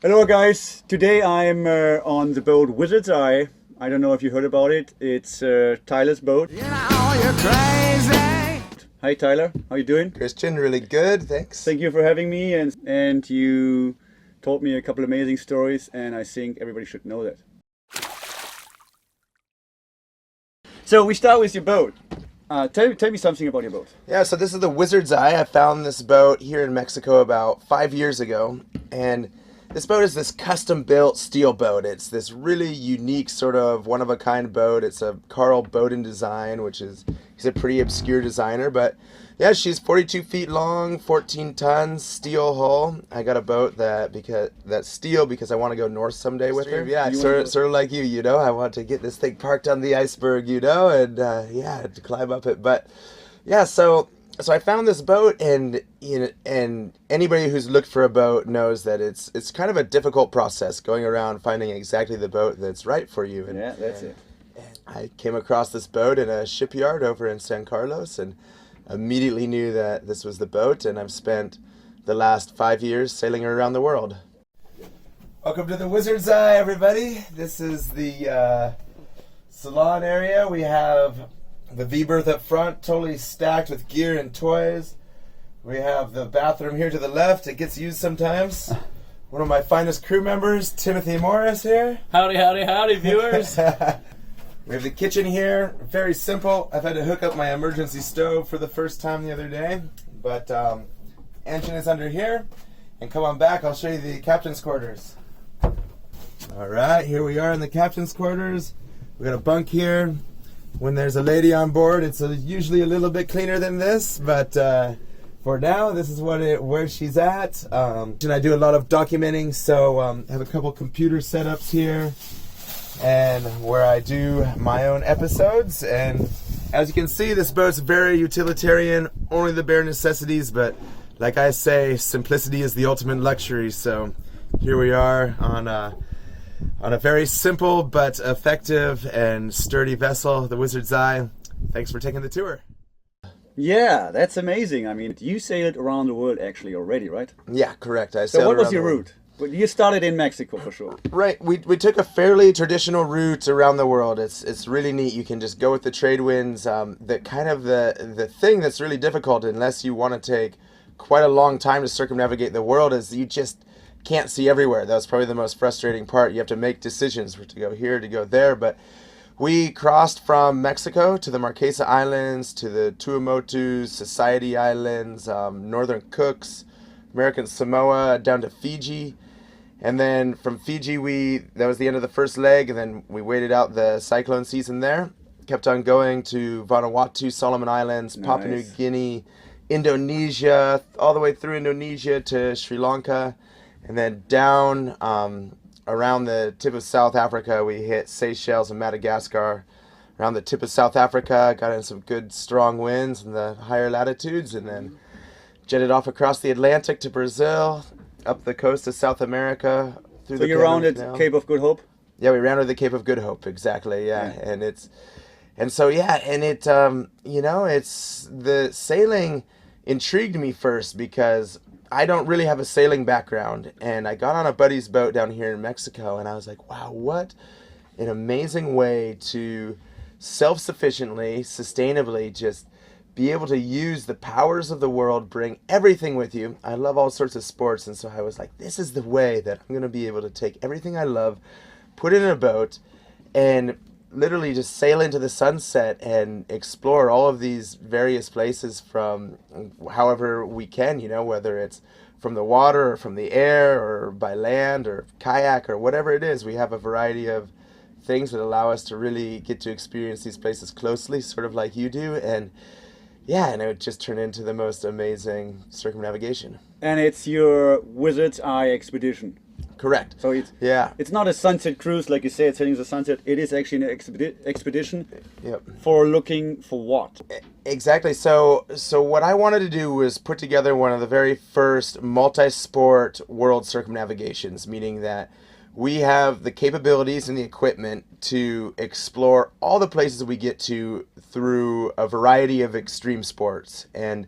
Hello guys, today I'm on the boat Wizard's Eye. I don't know if you heard about it. It's Tyler's boat. You know you're crazy. Hi Tyler, how you doing? Christian, really good, thanks. Thank you for having me, and you told me a couple of amazing stories, and I think everybody should know that. So we start with your boat. Tell me something about your boat. Yeah, so this is the Wizard's Eye. I found this boat here in Mexico about 5 years ago, and this boat is this custom-built steel boat. It's this really unique sort of one-of-a-kind boat. It's a Carl Bowden design, he's a pretty obscure designer, but yeah, she's 42 feet long, 14 tons, steel hull. I got a boat that's steel because I want to go north someday with her. Yeah, sort of like you know, I want to get this thing parked on the iceberg, you know, and yeah, to climb up it. But yeah, so I found this boat, and and anybody who's looked for a boat knows that it's kind of a difficult process going around finding exactly the boat that's right for you. And, Yeah, that's it. and I came across this boat in a shipyard over in San Carlos, and immediately knew that this was the boat, and I've spent the last 5 years sailing her around the world. Welcome to the Wizard's Eye, everybody. This is the salon area. We have the V-berth up front, totally stacked with gear and toys. We have the bathroom here to the left. It gets used sometimes. One of my finest crew members, Timothy Morris here. Howdy, howdy, howdy, viewers. We have the kitchen here, very simple. I've had to hook up my emergency stove for the first time the other day, but engine is under here. And come on back, I'll show you the captain's quarters. All right, here we are in the captain's quarters. We got a bunk here. When there's a lady on board, it's usually a little bit cleaner than this, but for now, this is where she's at. And I do a lot of documenting, so I have a couple computer setups here, and where I do my own episodes. And as you can see, this boat's very utilitarian, only the bare necessities, but like I say, simplicity is the ultimate luxury. So here we are on a very simple but effective and sturdy vessel, the Wizard's Eye. Thanks for taking the tour. Yeah, that's amazing. I mean, you sailed around the world actually already, right? Yeah, correct. So what was your route? Well, you started in Mexico for sure. Right, we took a fairly traditional route around the world. It's really neat. You can just go with the trade winds. The thing that's really difficult, unless you want to take quite a long time to circumnavigate the world, is you just can't see everywhere. That's probably the most frustrating part. You have to make decisions to go here, to go there. But we crossed from Mexico to the Marquesa Islands, to the Tuamotu, Society Islands, Northern Cooks, American Samoa, down to Fiji. And then from Fiji, that was the end of the first leg, and then we waited out the cyclone season there. Kept on going to Vanuatu, Solomon Islands, Papua New Guinea, Indonesia, all the way through Indonesia to Sri Lanka. And then down around the tip of South Africa, we hit Seychelles and Madagascar. Around the tip of South Africa, got in some good strong winds in the higher latitudes, and then jetted off across the Atlantic to Brazil, up the coast of South America. Through So you rounded Cape of Good Hope? Yeah, we rounded the Cape of Good Hope, exactly, yeah. And it's the sailing intrigued me first because I don't really have a sailing background, and I got on a buddy's boat down here in Mexico, and I was like, wow, what an amazing way to self-sufficiently, sustainably just be able to use the powers of the world, bring everything with you. I love all sorts of sports, and so I was like, this is the way that I'm going to be able to take everything I love, put it in a boat, and literally just sail into the sunset and explore all of these various places from however we can, you know, whether it's from the water or from the air or by land or kayak or whatever it is. We have a variety of things that allow us to really get to experience these places closely, sort of like you do. And yeah, and it would just turn into the most amazing circumnavigation. And it's your Wizard's Eye expedition. Correct. So it's not a sunset cruise like you say, it's hitting the sunset. It is actually an expedition. Yep. For looking for what? Exactly. So what I wanted to do was put together one of the very first multi-sport world circumnavigations, meaning that we have the capabilities and the equipment to explore all the places we get to through a variety of extreme sports. And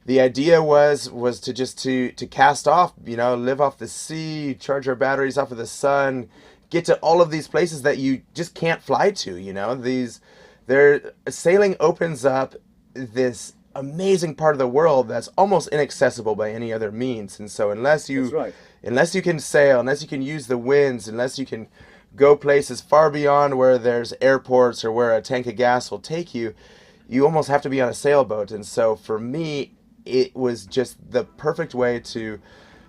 the idea was to just to cast off, live off the sea, charge our batteries off of the sun, get to all of these places that you just can't fly to. Sailing opens up this amazing part of the world that's almost inaccessible by any other means. And so unless you can sail, unless you can use the winds, unless you can go places far beyond where there's airports or where a tank of gas will take you, you almost have to be on a sailboat. And so for me, it was just the perfect way to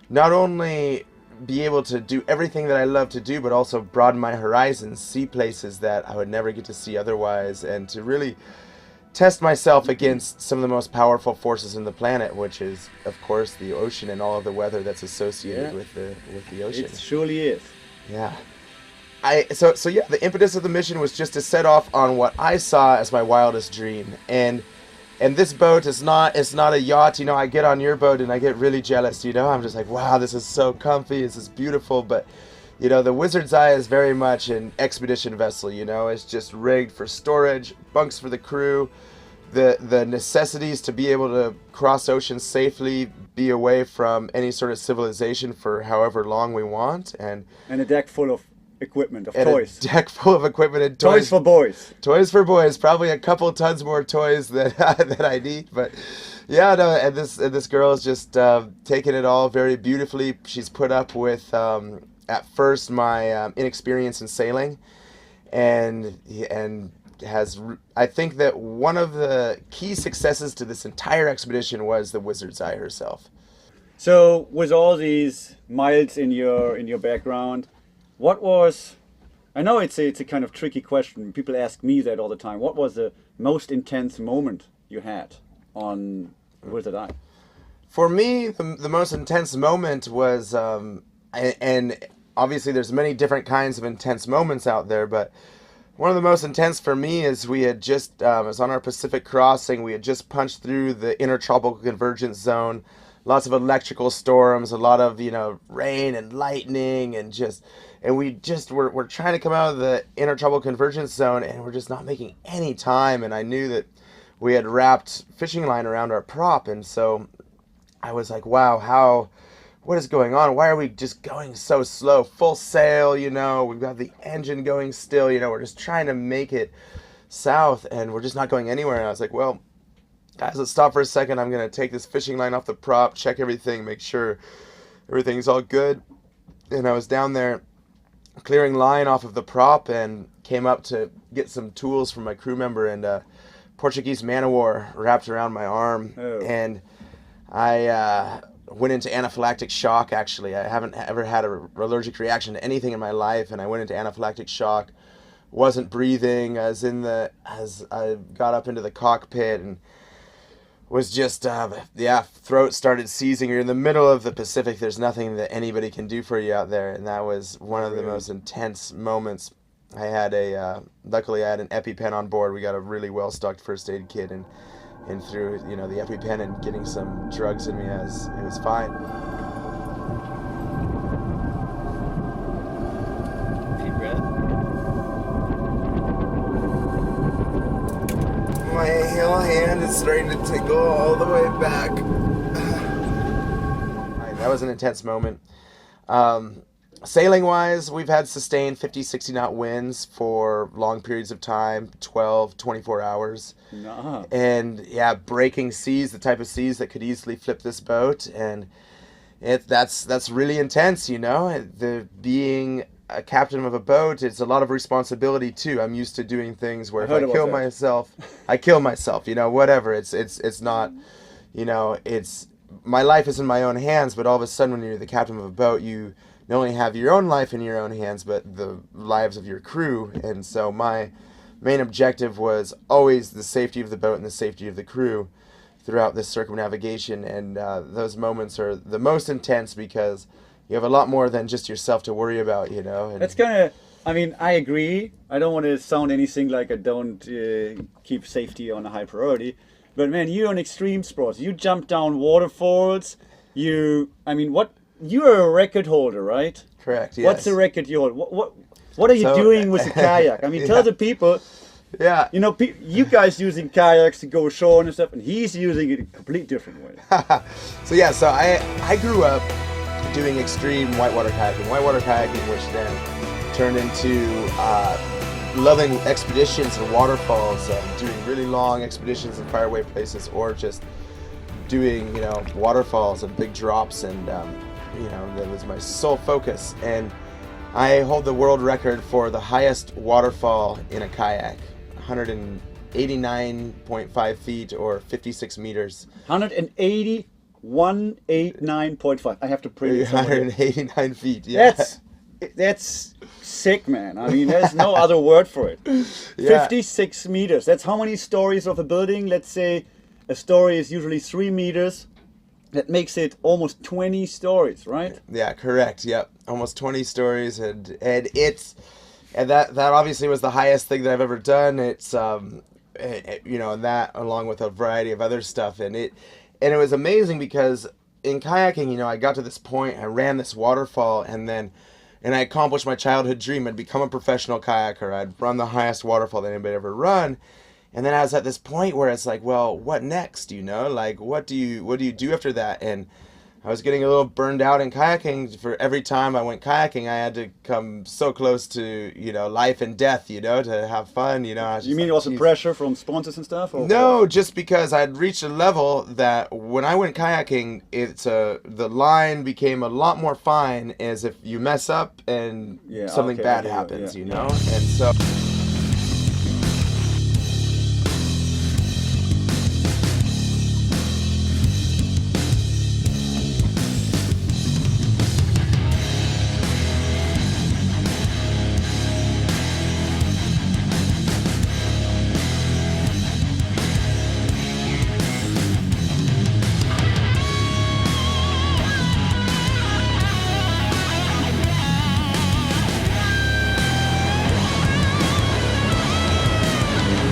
not only be able to do everything that I love to do, but also broaden my horizons, see places that I would never get to see otherwise, and to really test myself against some of the most powerful forces in the planet, which is, of course, the ocean and all of the weather that's associated with the ocean. It surely is. Yeah. So yeah, the impetus of the mission was just to set off on what I saw as my wildest dream. And this boat is not a yacht. I get on your boat and I get really jealous. I'm just like, wow, this is so comfy. This is beautiful. But the Wizard's Eye is very much an expedition vessel. It's just rigged for storage, bunks for the crew, the necessities to be able to cross oceans safely, be away from any sort of civilization for however long we want, and a deck full of equipment, of toys. A deck full of equipment and toys for boys. Toys for boys. Probably a couple tons more toys that I need. But yeah, no. And this girl is just taking it all very beautifully. She's put up with at first my inexperience in sailing, and has. I think that one of the key successes to this entire expedition was the Wizard's Eye herself. So with all these miles in your background, what was, I know it's a kind of tricky question. People ask me that all the time. What was the most intense moment you had on Wizard Eye? For me, the most intense moment was, and obviously there's many different kinds of intense moments out there, but one of the most intense for me is we had just, it was on our Pacific crossing, we had just punched through the intertropical convergence zone, lots of electrical storms, a lot of, rain and lightning, and we're trying to come out of the intertropical convergence zone, and we're just not making any time. And I knew that we had wrapped fishing line around our prop, and so I was like, wow, what is going on? Why are we just going so slow? Full sail, we've got the engine going still, we're just trying to make it south, and we're just not going anywhere. And I was like, well, guys, let's stop for a second. I'm going to take this fishing line off the prop, check everything, make sure everything's all good. And I was down there clearing line off of the prop and came up to get some tools from my crew member, and a Portuguese man-o-war wrapped around my arm. Oh. And I went into anaphylactic shock, actually. I haven't ever had an allergic reaction to anything in my life, and I went into anaphylactic shock, wasn't breathing as I got up into the cockpit, and was just, throat started seizing. You're in the middle of the Pacific. There's nothing that anybody can do for you out there. And that was one of the most intense moments. I had luckily I had an EpiPen on board. We got a really well-stocked first aid kit, and through, the EpiPen and getting some drugs in me, it was fine. Deep breath. My whole hand is starting to tickle all the way back. That was an intense moment. Sailing wise, we've had sustained 50, 60 knot winds for long periods of time, 12, 24 hours. Nah. And yeah, breaking seas, the type of seas that could easily flip this boat. And that's really intense, being a captain of a boat, it's a lot of responsibility too. I'm used to doing things where if I kill myself, I kill myself, whatever. It's not, it's, my life is in my own hands, but all of a sudden when you're the captain of a boat, you not only have your own life in your own hands, but the lives of your crew. And so my main objective was always the safety of the boat and the safety of the crew throughout this circumnavigation. And those moments are the most intense because you have a lot more than just yourself to worry about, And That's I agree. I don't want to sound anything like I don't keep safety on a high priority. But man, you're on extreme sports. You jump down waterfalls. You're a record holder, right? Correct, yes. What's the record you hold? What are you doing with the kayak? Tell the people, Yeah. You know, you guys using kayaks to go ashore and stuff, and he's using it a completely different way. So I grew up doing extreme whitewater kayaking, which then turned into loving expeditions and waterfalls, doing really long expeditions in faraway places, or just doing, waterfalls and big drops, and that was my sole focus. And I hold the world record for the highest waterfall in a kayak, 189.5 feet or 56 meters. 189.5. I have to print it. 189 feet. Yeah. That's sick, man. I mean, there's no other word for it. Yeah. 56 meters. That's how many stories of a building? Let's say a story is usually 3 meters. That makes it almost 20 stories, right? Yeah, correct. Yep, almost 20 stories, and that obviously was the highest thing that I've ever done. It's and that along with a variety of other stuff, and it was amazing because in kayaking, I got to this point, I ran this waterfall, and I accomplished my childhood dream. I'd become a professional kayaker. I'd run the highest waterfall that anybody ever run. And then I was at this point where it's like, well, what next? Like, what do you do after that? And I was getting a little burned out in kayaking. For every time I went kayaking, I had to come so close to, life and death, to have fun, You mean also pressure from sponsors and stuff? Or no, just because I'd reached a level that when I went kayaking, the line became a lot more fine as if you mess up and something bad happens, And so...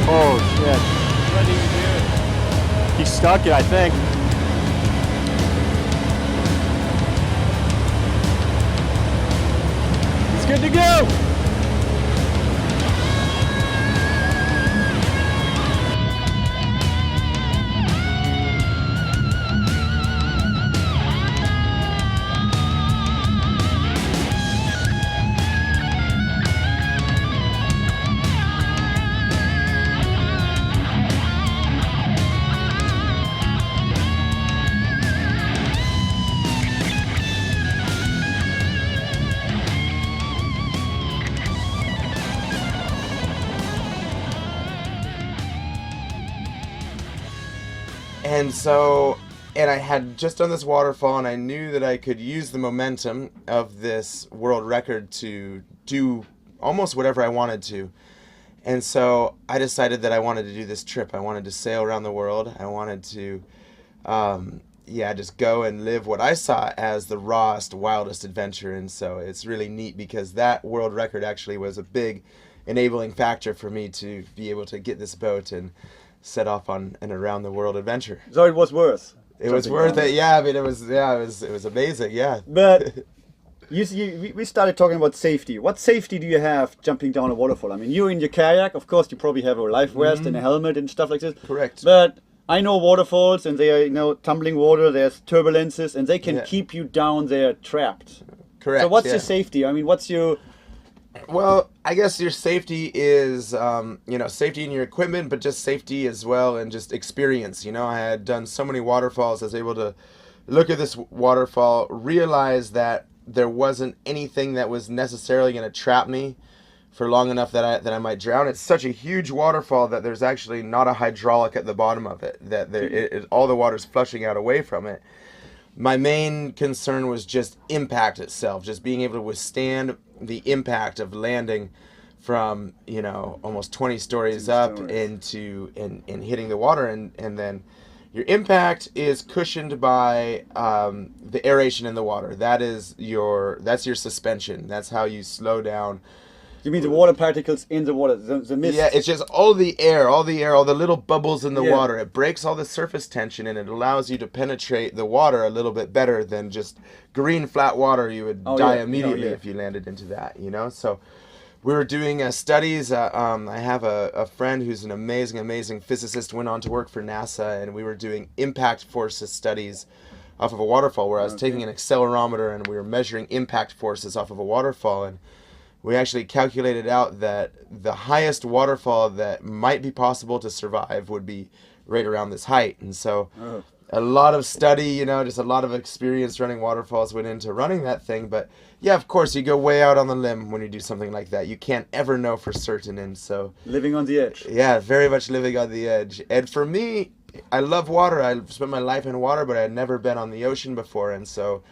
Oh shit. What do you do? He stuck it, I think. He's good to go! And I had just done this waterfall, and I knew that I could use the momentum of this world record to do almost whatever I wanted to. And so I decided that I wanted to do this trip. I wanted to sail around the world. I wanted to, just go and live what I saw as the rawest, wildest adventure. And so it's really neat because that world record actually was a big enabling factor for me to be able to get this boat and set off on an around the world adventure. So it was worth. It was worth it. Yeah, I mean, it was amazing. Yeah. But we started talking about safety. What safety do you have jumping down a waterfall? I mean, you in your kayak, of course, you probably have a life vest and a helmet and stuff like this. Correct. But I know waterfalls, and they are, tumbling water. There's turbulences, and they can keep you down there trapped. Correct. So what's your safety? I mean, what's your... Well, I guess your safety is, safety in your equipment, but just safety as well, and just experience. I had done so many waterfalls. I was able to look at this waterfall, realize that there wasn't anything that was necessarily going to trap me for long enough that I might drown. It's such a huge waterfall that there's actually not a hydraulic at the bottom of it. That all the water's flushing out away from it. My main concern was just impact itself, just being able to withstand the impact of landing from, almost 20 stories up into and hitting the water, and then your impact is cushioned by the aeration in the water. That's your suspension. That's how you slow down. You mean the water particles in the water, the mist? Yeah, it's just all the little bubbles in the water. It breaks all the surface tension, and it allows you to penetrate the water a little bit better than just green flat water. You would die immediately if you landed into that, So we were doing studies. I have a friend who's an amazing physicist, went on to work for NASA, and we were doing impact forces studies off of a waterfall where I was taking an accelerometer and we were measuring impact forces off of a waterfall. And we actually calculated out that the highest waterfall that might be possible to survive would be right around this height. And so a lot of study, just a lot of experience running waterfalls went into running that thing. But yeah, of course, you go way out on the limb when you do something like that. You can't ever know for certain. And so living on the edge. Yeah, very much living on the edge. And for me, I love water. I spent my life in water, but I had never been on the ocean before. And so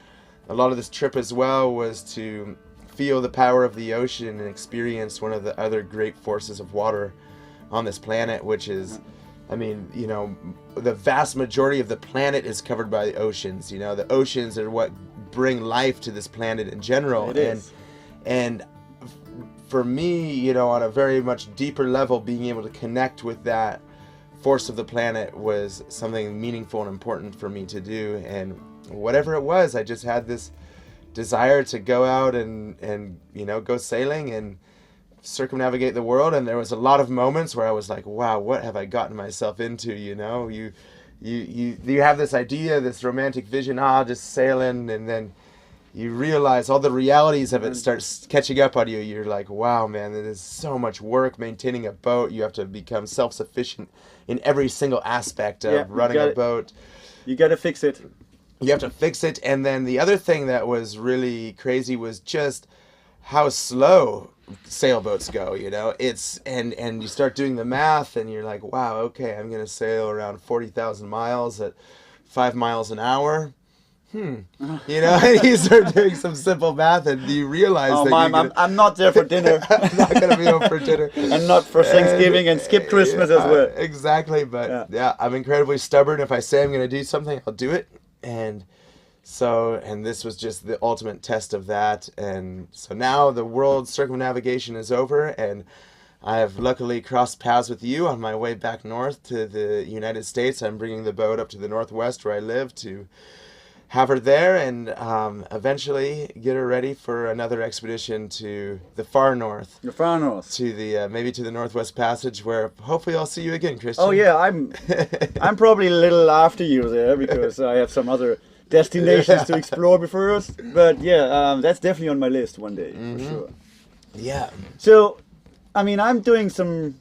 a lot of this trip as well was to feel the power of the ocean and experience one of the other great forces of water on this planet, which is, the vast majority of the planet is covered by the oceans. The oceans are what bring life to this planet in general. It is. And for me, on a very much deeper level, being able to connect with that force of the planet was something meaningful and important for me to do. And whatever it was, I just had this desire to go out and go sailing and circumnavigate the world. And there was a lot of moments where I was like, wow, what have I gotten myself into? You have this idea, this romantic vision, just sailing, and then you realize all the realities of it starts catching up on you. You're like, wow, man, there's so much work maintaining a boat. You have to become self-sufficient in every single aspect of running a boat. You got to fix it. You have to fix it. And then the other thing that was really crazy was just how slow sailboats go, it's and you start doing the math and you're like, wow, okay, I'm gonna sail around 40,000 miles at 5 miles an hour. You start doing some simple math and you realize I'm not there for dinner. I'm not gonna be home for dinner. And not for Thanksgiving and skip Christmas as well. Exactly, but I'm incredibly stubborn. If I say I'm gonna do something, I'll do it. And this was just the ultimate test of that. And so now the world circumnavigation is over, and I have luckily crossed paths with you on my way back north to the United States. I'm bringing the boat up to the Northwest where I live to have her there and eventually get her ready for another expedition to the far north. The far north. To the maybe to the Northwest Passage, where hopefully I'll see you again, Christian. Oh yeah, I'm probably a little after you there because I have some other destinations to explore before us. But that's definitely on my list one day for sure. Yeah. So, I'm doing some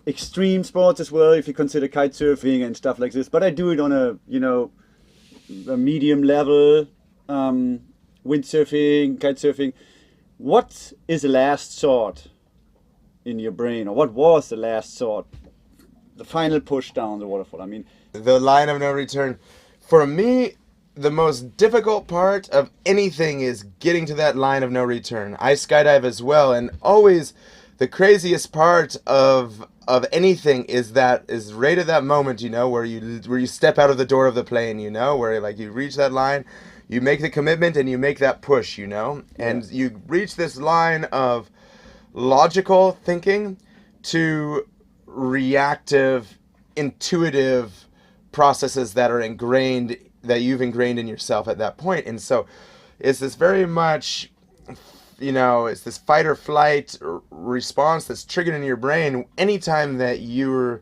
extreme sports as well, if you consider kite surfing and stuff like this. But I do it on a medium level, windsurfing, kite surfing. What is the last thought in your brain, or what was the last thought? The final push down the waterfall. The line of no return. For me, the most difficult part of anything is getting to that line of no return. I skydive as well, and always the craziest part of anything is right at that moment, where you step out of the door of the plane, where you reach that line, you make the commitment and you make that push, and you reach this line of logical thinking to reactive, intuitive processes that you've ingrained in yourself at that point. And so it's this very much, it's this fight or flight response that's triggered in your brain anytime that you're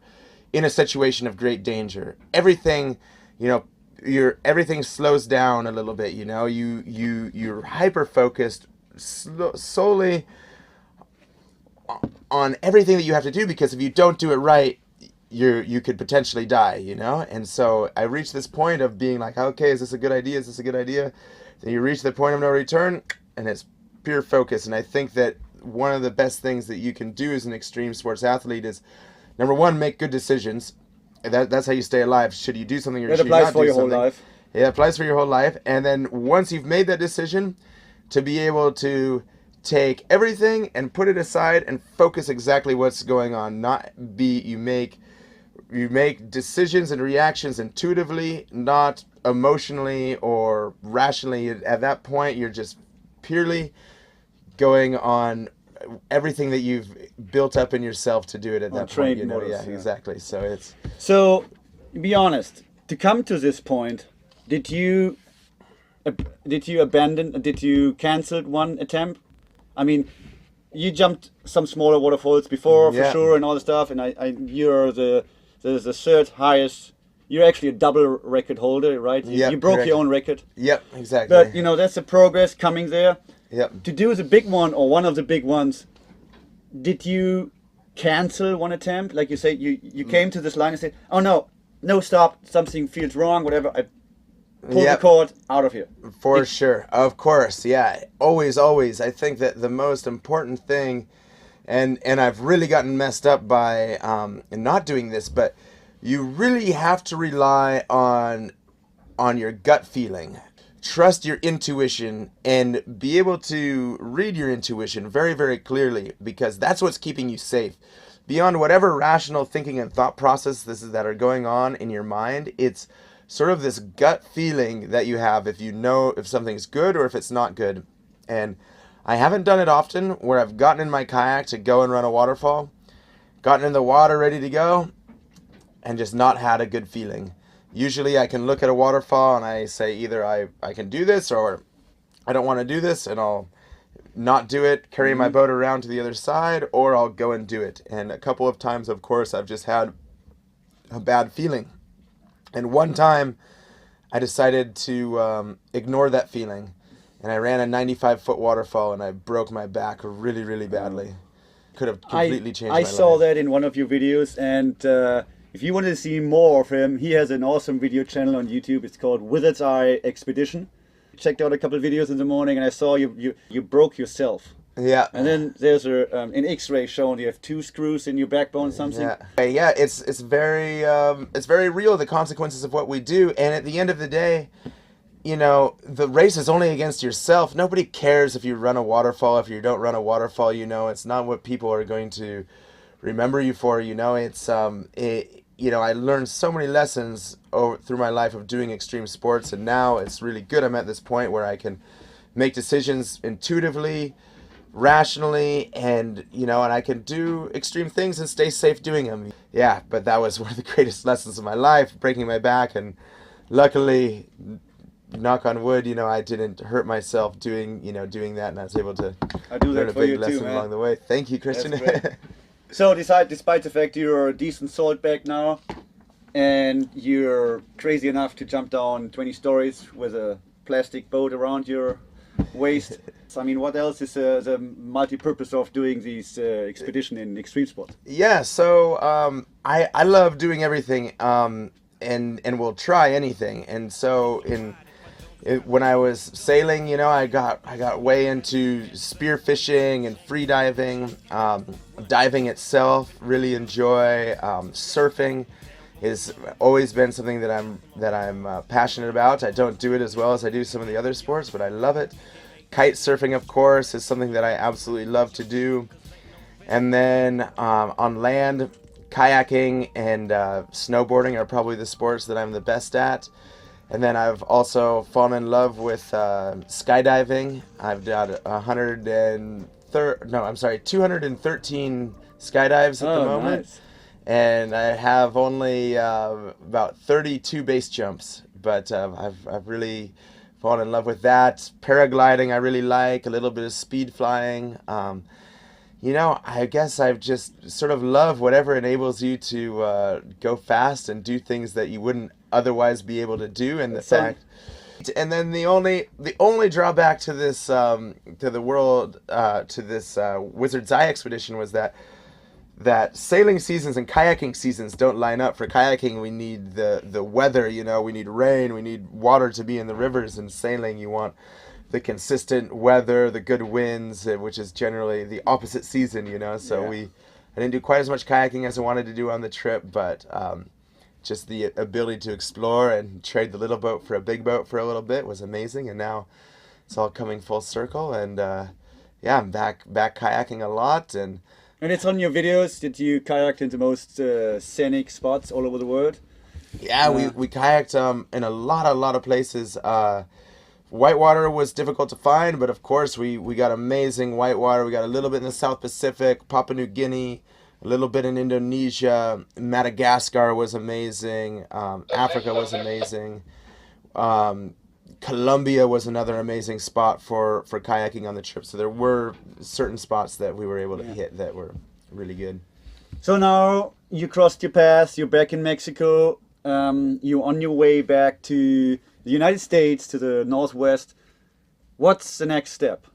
in a situation of great danger. Everything, everything slows down a little bit, you're hyper focused solely on everything that you have to do, because if you don't do it right, you could potentially die, And so I reached this point of being like, okay, is this a good idea? Is this a good idea? Then you reach the point of no return, and it's pure focus. And I think that one of the best things that you can do as an extreme sports athlete is, number one, make good decisions. That's how you stay alive. Should you do something or should you not do something? It applies for your whole life. Yeah, it applies for your whole life. And then once you've made that decision, to be able to take everything and put it aside and focus exactly what's going on. You make decisions and reactions intuitively, not emotionally or rationally. At that point, you're just purely going on everything that you've built up in yourself to do it at that point. Exactly. So be honest. To come to this point, did you cancel one attempt? you jumped some smaller waterfalls before, for Yeah. sure, and all the stuff. And you're the third highest. You're actually a double record holder, right? Yep, You broke correct. your own record. Yep, exactly. But you know, that's the progress coming there. Yep. To do the big one, or one of the big ones, did you cancel one attempt? Like you said, you came to this line and said, "Oh no, stop! Something feels wrong. Whatever. I pull the Yep. cord out of here." For sure, of course, yeah, always. I think that the most important thing, and I've really gotten messed up by not doing this, but you really have to rely on your gut feeling. Trust your intuition and be able to read your intuition very, very clearly, because that's what's keeping you safe. Beyond whatever rational thinking and thought processes that are going on in your mind, it's sort of this gut feeling that you have if you know if something's good or if it's not good. And I haven't done it often where I've gotten in my kayak to go and run a waterfall, gotten in the water ready to go, and just not had a good feeling. Usually I can look at a waterfall and I say either I can do this or I don't want to do this, and I'll not do it, carry my boat around to the other side, or I'll go and do it. And a couple of times, of course, I've just had a bad feeling. And one time I decided to ignore that feeling, and I ran a 95-foot waterfall and I broke my back really, really badly. Could have completely changed my I life. saw that in one of your videos, and if you want to see more of him, he has an awesome video channel on YouTube. It's called Wizard's Eye Expedition. Checked out a couple of videos in the morning, and I saw you broke yourself. Yeah. And then there's an X-ray showing you have 2 screws in your backbone or something. Yeah, it's very real, the consequences of what we do. And at the end of the day, you know, the race is only against yourself. Nobody cares if you run a waterfall, if you don't run a waterfall. You know, it's not what people are going to remember you for. You know, it's you know, I learned so many lessons through my life of doing extreme sports, and now it's really good. I'm at this point where I can make decisions intuitively, rationally, and you know, and I can do extreme things and stay safe doing them. Yeah, but that was one of the greatest lessons of my life, breaking my back, and luckily, knock on wood, you know, I didn't hurt myself doing that, and I was able to learn a big lesson along the way. Thank you, Christian. So despite the fact you're a decent saltback now, and you're crazy enough to jump down 20 stories with a plastic boat around your waist, I mean, what else is the multi-purpose of doing these expedition in extreme sports? Yeah, so I love doing everything, and will try anything. And so when I was sailing, you know, I got way into spear fishing and free diving, diving itself. Really enjoy surfing. Has always been something that I'm passionate about. I don't do it as well as I do some of the other sports, but I love it. Kite surfing, of course, is something that I absolutely love to do. And then on land, kayaking and snowboarding are probably the sports that I'm the best at. And then I've also fallen in love with skydiving. I've done 213 skydives at the moment. Nice. And I have only about 32 base jumps, but I've really fallen in love with that. Paragliding I really like, a little bit of speed flying. You know, I guess I've just sort of love whatever enables you to go fast and do things that you wouldn't otherwise be able to do. And the fact, and then the only drawback to this Wizard's Eye expedition was that sailing seasons and kayaking seasons don't line up. For kayaking, we need the weather, you know, we need rain, we need water to be in the rivers. And sailing, you want the consistent weather, the good winds, which is generally the opposite season, you know. So I didn't do quite as much kayaking as I wanted to do on the trip, but just the ability to explore and trade the little boat for a big boat for a little bit was amazing. And now it's all coming full circle, and I'm back kayaking a lot. And it's on your videos that you kayaked in the most scenic spots all over the world. Yeah, we kayaked in a lot of places. Whitewater was difficult to find, but of course we got amazing whitewater. We got a little bit in the South Pacific, Papua New Guinea, a little bit in Indonesia. Madagascar was amazing. Africa was amazing. Colombia was another amazing spot for kayaking on the trip. So there were certain spots that we were able to hit that were really good. So now you crossed your path, you're back in Mexico, you're on your way back to the United States, to the Northwest. What's the next step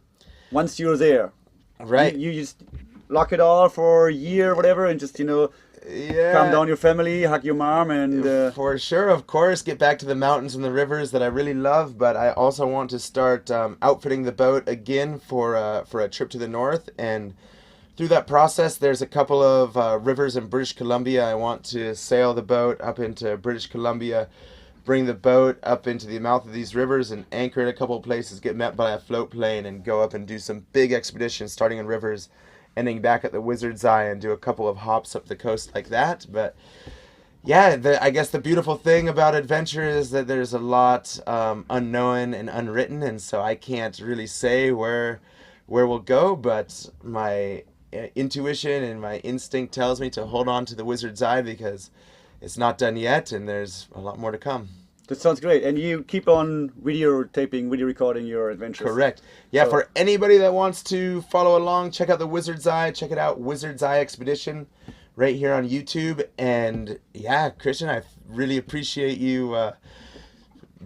once you're there? Right. You just lock it all for a year or whatever and just, calm down your family, hug your mom, and for sure, of course, get back to the mountains and the rivers that I really love. But I also want to start outfitting the boat again for a trip to the north. And through that process, there's a couple of rivers in British Columbia. I want to sail the boat up into British Columbia, bring the boat up into the mouth of these rivers and anchor in a couple of places, get met by a float plane, and go up and do some big expeditions starting in rivers, ending back at the Wizard's Eye, and do a couple of hops up the coast like that. But yeah, I guess the beautiful thing about adventure is that there's a lot unknown and unwritten, and so I can't really say where we'll go, but my intuition and my instinct tells me to hold on to the Wizard's Eye because it's not done yet and there's a lot more to come. that sounds great. And you keep on video recording your adventures. Correct. Yeah, So- for anybody that wants to follow along, check out the Wizard's Eye. Check it out, Wizard's Eye Expedition, right here on YouTube. And yeah, Christian, I really appreciate you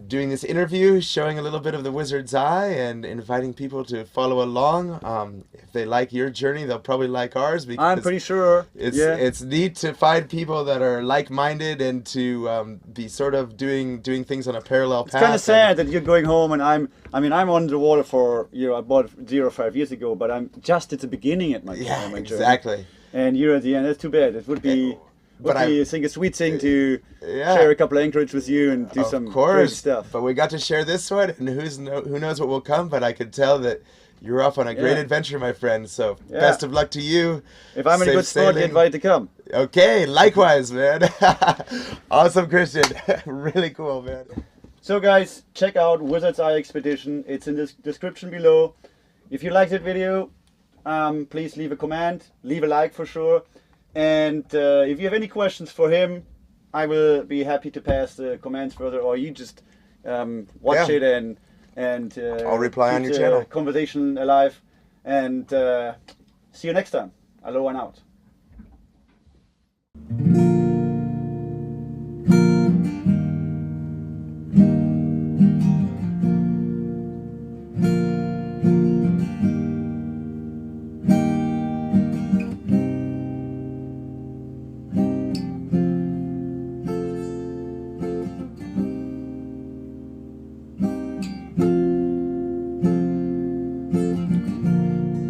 doing this interview, showing a little bit of the Wizard's Eye and inviting people to follow along. If they like your journey, they'll probably like ours. Because I'm pretty sure. it's neat to find people that are like-minded and to be sort of doing things on a parallel path. It's kind of sad that you're going home and I'm on the water for, I bought 5 years ago, but I'm just at the beginning at my Yeah, my journey. exactly. And you're at the end. That's too bad. It would be, But I think, a sweet thing to Yeah. share a couple of anchorage with you and do some Of great course, stuff. but we got to share this one, and who knows what will come. But I could tell that you're off on a great Yeah. adventure, my friend. So Yeah. best of luck to you. If I'm in a Safe good spot, you sailing. invite to come. Okay, likewise, man. Awesome, Christian. Really cool, man. So guys, check out Wizard's Eye Expedition. It's in the description below. If you liked that video, please leave a comment, leave a like for sure. And if you have any questions for him, I will be happy to pass the comments further, or you just watch Yeah. it and I'll reply keep on your the channel. conversation alive. And see you next time. Aloha and out.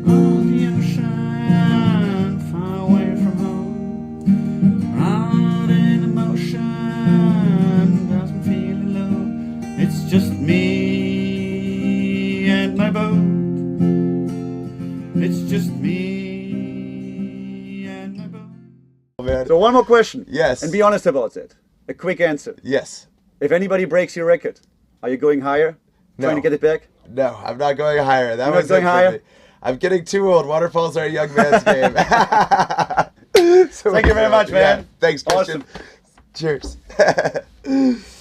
On the ocean, far away from home, out in the ocean, doesn't feel alone. It's just me and my boat. It's just me and my boat. Man. So one more question. Yes. And be honest about it. A quick answer. Yes. If anybody breaks your record, are you going higher? Trying to No. get it back? No, I'm not going higher. That You're was not going it for higher? me. I'm getting too old. Waterfalls are a young man's game. So, Thank you very much, man. Yeah. Thanks, Christian. Awesome. Cheers.